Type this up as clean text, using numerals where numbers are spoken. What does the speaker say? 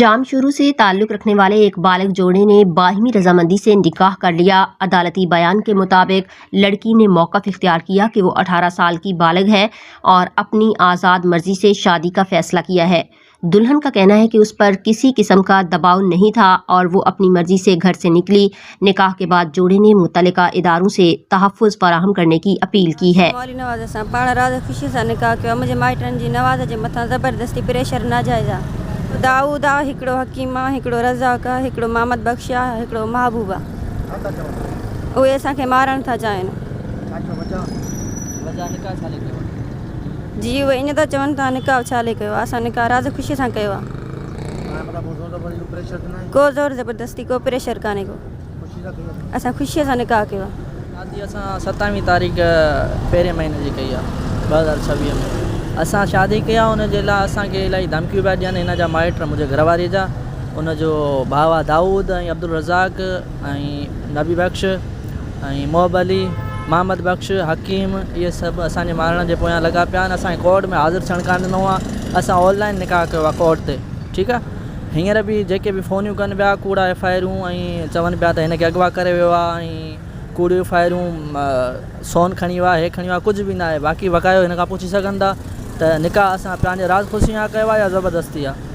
जामशुरू से ताल्लुक़ रखने वाले एक बालिग जोड़े ने बाहिमी रजामंदी से निकाह कर लिया। अदालती बयान के मुताबिक लड़की ने मौक़िफ़ इख्तियार किया कि वो 18 साल की बालिग है और अपनी आज़ाद मर्जी से शादी का फ़ैसला किया है। दुल्हन का कहना है कि उस पर किसी किस्म का दबाव नहीं था और वो अपनी मर्जी से घर से निकली। निकाह के बाद जोड़े ने मुतल्लिका इदारों से तहफ़्फ़ुज़ फराहम करने की अपील की है। दाऊद आहे, हिकिड़ो हकीम आहे, हिकिड़ो रज़ाक आहे, हिकिड़ो मोहम्मद बख्श आहे, हिकिड़ो महबूब आहे। उहे असांखे मारणु था चाहिनि। जी उहे ईअं था चवनि था निकाह छाले कयो आहे, असां निकाह राज़ ख़ुशीअ सां कयो आहे। को ज़ोर ज़बरदस्ती को प्रेशर कान्हे को, असां ख़ुशीअ सां निकाह कयो आहे। शादी असां 27 तारीख़ पहिरें महीने जी कई आहे 2026 में। असां शादी कया उनजे लाइ असांखे इलाही धमकियूं पिया ॾियनि हिन जा माइट मुंहिंजे घरवारीअ जा। उनजो भाउ आहे दाऊद ऐं अब्दुल रज़ाक ऐं नबी बख्श ऐं मोहब अली, मोहम्मद बख्श, हकीम, इहे सभु असांजे मारण जे पोयां लॻा पिया आहिनि। असांखे कोर्ट में हाज़िर थियणु कान ॾिनो आहे। असां ऑनलाइन निकाह कयो आहे कोर्ट ते, ठीकु आहे। हींअर बि जेके बि फ़ोनियूं कनि पिया कूड़ा FIR ऐं चवनि पिया त हिनखे अगवा करे वियो आहे ऐं कूड़ियूं FIR सोन खणी वियो आहे, हे खणी वियो आहे, कुझु बि न आहे। बाक़ी वकायो हिन खां पुछी सघनि था त निकाह असां पंहिंजे राज़ ख़ुशी सां कयो आहे या ज़बरदस्ती आहे।